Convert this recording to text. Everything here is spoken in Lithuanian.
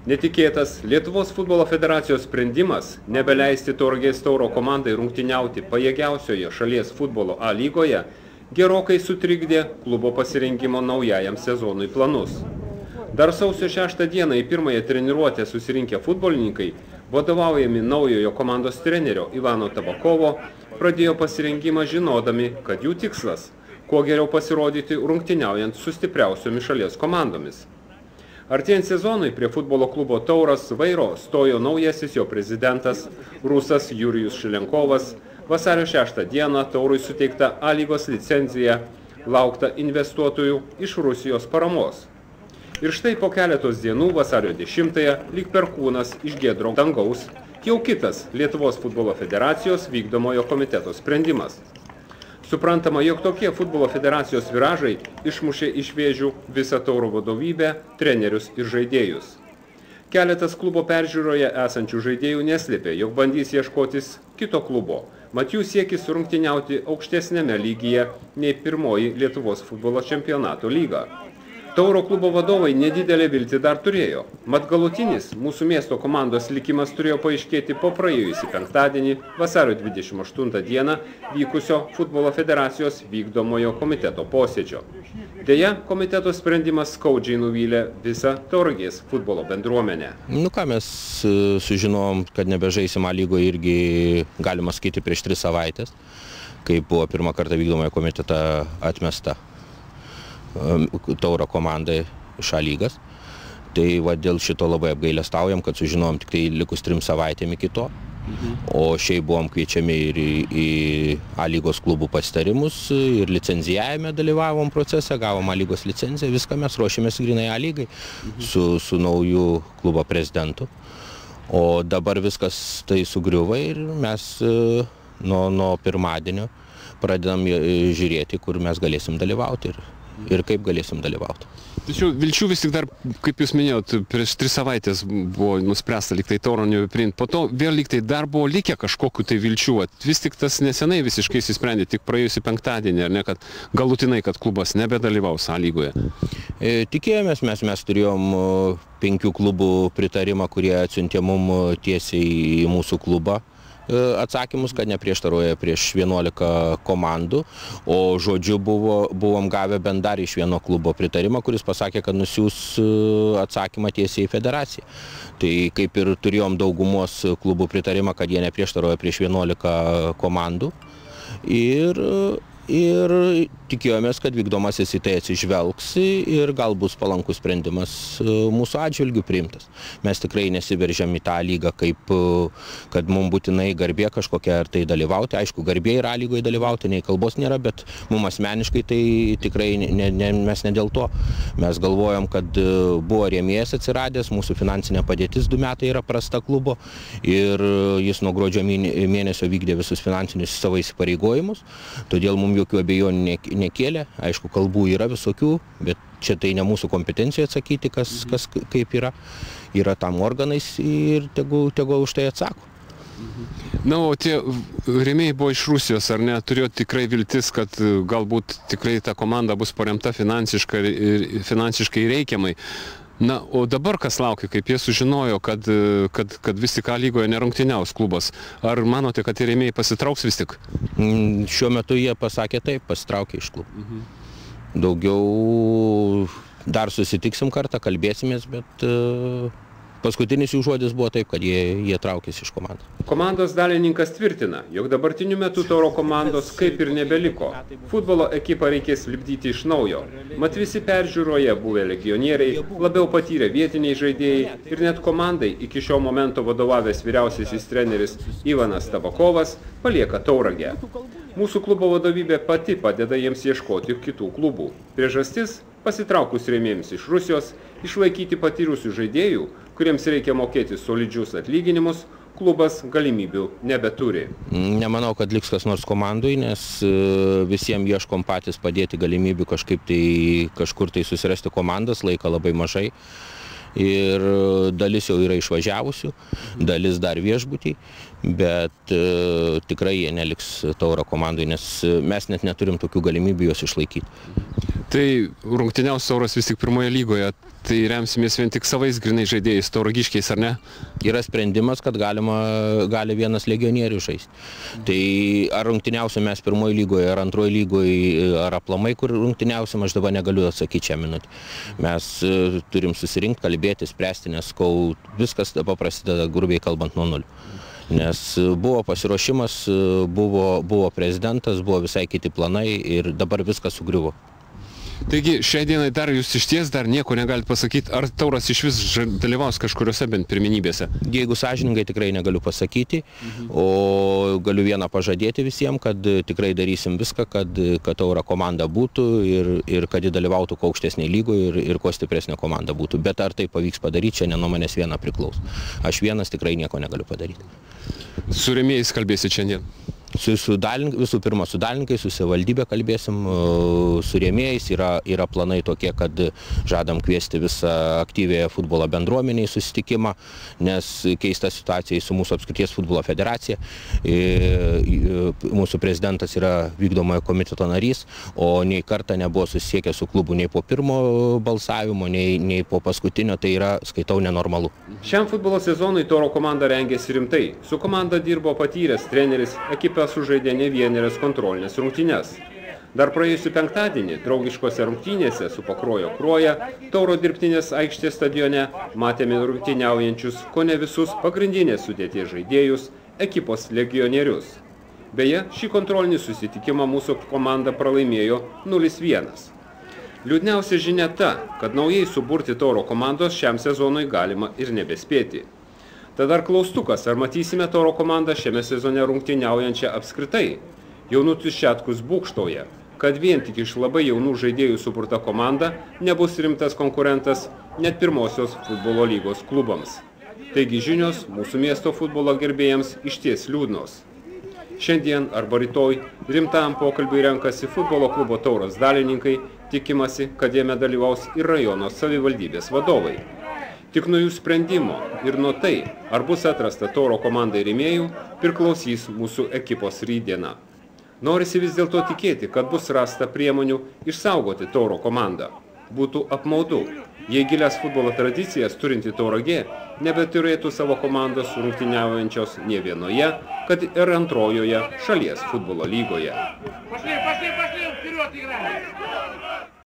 Netikėtas Lietuvos futbolo federacijos sprendimas nebeleisti Tauragės Tauro komandai rungtyniauti pajėgiausioje šalies futbolo A lygoje gerokai sutrikdė klubo pasirengimo naujajam sezonui planus. Dar sausio 6 dieną į pirmąją treniruotę susirinkę futbolininkai, vadovaujami naujojo komandos trenerio Ivano Tabakovo, pradėjo pasirengimą žinodami, kad jų tikslas – kuo geriau pasirodyti rungtyniaujant su stipriausiomis šalies komandomis. Artėjant sezonui prie futbolo klubo Tauras vairo stojo naujasis jo prezidentas rusas Jurijus Šilenkovas. Vasario 6 dieną Taurui suteikta A lygos licenzija, laukta investuotojų iš Rusijos paramos. Ir štai po keletos dienų vasario 10-ąją lyg perkūnas iš giedro dangaus jau kitas Lietuvos futbolo federacijos vykdomojo komiteto sprendimas. Suprantama, jog tokie futbolo federacijos viražai išmušė iš vėžių visą Tauro vadovybę, trenerius ir žaidėjus. Keletas klubo peržiūroje esančių žaidėjų neslėpė, jog bandys ieškotis kito klubo, mat jų siekis rungtyniauti aukštesnėme lygyje nei pirmoji Lietuvos futbolo čempionato lyga. Tauro klubo vadovai nedidelę viltį dar turėjo, mat galutinis mūsų miesto komandos likimas turėjo paaiškėti po praėjusį penktadienį, vasario 28 dieną, vykusio futbolo federacijos vykdomojo komiteto posėdžio. Deja, komiteto sprendimas skaudžiai nuvylė visą Tauragės futbolo bendruomenę. Ką mes sužinom, kad nebežaisim A lygoje irgi galima sakyti prieš 3 savaitės, kai buvo pirmą kartą vykdomojo komitete atmesta Tauro komandai iš A lygas. Tai dėl šito labai apgailestaujam, kad sužinom tik tai likus 3 savaitėm iki to. O šiaip buvom kviečiami ir į A lygos klubų pasitarimus ir licenzijavime dalyvavom procese, gavom A lygos licenciją, viską mes ruošėmės grinai A lygai su nauju klubo prezidentu. O dabar viskas tai sugriuva ir mes nuo pirmadienio pradedam žiūrėti, kur mes galėsim dalyvauti ir kaip galėsim dalyvauti. Tačiau vilčių vis tik dar, kaip jūs minėjot, prieš 3 savaitės buvo nuspręsta lyg tai Tauro nebepriimti. Po to vėl lyg tai dar buvo likę kažkokių tai vilčių. Vis tik tas nesenai visiškai įsisprendė, tik praėjusį penktadienį, ar ne, kad galutinai, kad klubas nebedalyvaus A lygoje. Tikėjomės, mes turėjom 5 klubų pritarimą, kurie atsiuntė mum tiesiai į mūsų klubą atsakymus, kad neprieštaroja prieš 11 komandų, o žodžiu buvom gavę bent dar iš vieno klubo pritarimą, kuris pasakė, kad nusiųs atsakymą tiesiai į federaciją. Tai kaip ir turėjom daugumos klubų pritarimą, kad jie neprieštaroja prieš 11 komandų ir tikėjomės, kad vykdomasis į tai atsižvelgs ir gal bus palankus sprendimas mūsų atžvilgių priimtas. Mes tikrai nesiveržėm į tą lygą, kaip kad mums būtinai garbė kažkokia ar tai dalyvauti. Aišku, garbė ir A lygoje dalyvauti, nei kalbos nėra, bet mums asmeniškai tai tikrai mes ne dėl to. Mes galvojam, kad buvo rėmėjas atsiradęs, mūsų finansinė padėtis 2 metai yra prasta klubo ir jis nuo gruodžio mėnesio vykdė visus finansinius savo įsipareigojimus, todėl mums jokių abejonių nekėlė. Aišku, kalbų yra visokių, bet čia tai ne mūsų kompetencija atsakyti, kas kaip yra. Yra tam organais ir tegu už tai atsako. Na, o tie rėmėjai buvo iš Rusijos, ar ne? Turėjo tikrai viltis, kad galbūt tikrai ta komanda bus paremta finansiškai reikiamai. Na, o dabar kas laukia, kaip jie sužinojo, kad vis tik A lygoje nerungtyniaus klubas? Ar manote, kad tie rėmėjai pasitrauks vis tik? Šiuo metu jie pasakė taip, pasitraukė iš klubų. Daugiau dar susitiksim kartą, kalbėsimės, bet paskutinis jų žodis buvo taip, kad jie traukėsi iš komandos. Komandos dalininkas tvirtina, jog dabartiniu metu Tauro komandos kaip ir nebeliko. Futbolo ekipą reikės lipdyti iš naujo. Mat visi peržiūroje buvę legionieriai, labiau patyrę vietiniai žaidėjai ir net komandai iki šio momento vadovavęs vyriausiasis treneris Ivanas Tabakovas palieka Tauragę. Mūsų klubo vadovybė pati padeda jiems ieškoti kitų klubų. Priežastis – pasitraukus rėmėjams iš Rusijos, išlaikyti patyrusių žaidėjų, kuriems reikia mokėti solidžius atlyginimus, klubas galimybių nebeturi. Nemanau, kad liks kas nors komandui, nes visiems ieškom patys padėti galimybių kažkur tai susirasti komandas, laika labai mažai. Ir dalis jau yra išvažiavusių, dalis dar viešbutį, bet tikrai jie neliks Tauro komandai, nes mes net neturim tokių galimybių juos išlaikyti. Tai rungtyniaus Tauras vis tik pirmoje lygoje, tai remsimės vien tik savais grinai žaidėjais, tauragiškiais, ar ne? Yra sprendimas, kad gali vienas legionierius žaisti. Tai ar rungtyniausim mes pirmoje lygoje, ar antroje lygoje, ar aplamai, kur rungtyniausim, aš dabar negaliu atsakyti šią minutę. Mes turim susirinkti, kalbėti, spręsti, nes kol viskas dabar prasideda, grubiai kalbant, nuo nulio. Nes buvo pasiruošimas, buvo prezidentas, buvo visai kiti planai ir dabar viskas sugriuvo. Taigi, šiai dienai dar jūs išties dar nieko negalite pasakyti, ar Tauras iš vis dalyvaus kažkuriuose bent pirmenybėse? Jeigu sąžiningai, tikrai negaliu pasakyti, o galiu vieną pažadėti visiems, kad tikrai darysim viską, kad Tauro komanda būtų ir kad ji dalyvautų kuo aukštesnėje lygoje ir kuo stipresnė komanda būtų. Bet ar tai pavyks padaryti, čia ne nuo manęs viena priklauso. Aš vienas tikrai nieko negaliu padaryti. Su rėmėjais kalbėsit šiandien? Visų pirma, su dalininkais, su savivaldybė kalbėsim, su rėmėjais. Yra planai tokie, kad žadam kviesti visą aktyvėją futbolo bendruomenę į susitikimą, nes keista situacija su mūsų apskrities futbolo federacija. Mūsų prezidentas yra vykdomojo komiteto narys, o nei kartą nebuvo susisiekęs su klubu nei po pirmo balsavimo, nei po paskutinio, tai yra, skaitau, nenormalu. Šiam futbolo sezonui Tauro komanda rengėsi rimtai. Su komanda dirbo patyręs treneris, ekipa sužaidė ne vienerias kontrolinės rungtynes. Dar praėjusį penktadienį draugiškose rungtynėse su Pakruojo Kruoja Tauro dirbtinės aikštės stadione matėme rungtyniaujančius kone visus pagrindinės sudėties žaidėjus, ekipos legionierius. Beje, šį kontrolinį susitikimą mūsų komanda pralaimėjo 0-1. Liūdniausia žinia ta, kad naujai suburti Tauro komandos šiam sezonui galima ir nebespėti. Tad dar klaustukas, ar matysime Tauro komandą šiame sezone rungtyniaujančią apskritai. Jaunutis Šetkus būkštauja, kad vien tik iš labai jaunų žaidėjų suburta komanda nebus rimtas konkurentas net pirmosios futbolo lygos klubams. Taigi žinios mūsų miesto futbolo gerbėjams išties liūdnos. Šiandien arba rytoj rimtam pokalbiui renkasi futbolo klubo Tauras dalininkai, tikimasi, kad jame dalyvaus ir rajono savivaldybės vadovai. Tik nuo jų sprendimo ir nuo tai, ar bus atrasta Tauro komandai rėmėjų, priklausys mūsų ekipos rytdiena. Norisi vis dėlto tikėti, kad bus rasta priemonių išsaugoti Tauro komandą. Būtų apmaudu, jei gilias futbolo tradicijas turinti Tauragė nebeturėtų savo komandos rungtyniaujančios ne vienoje, kad ir antrojoje šalies futbolo lygoje.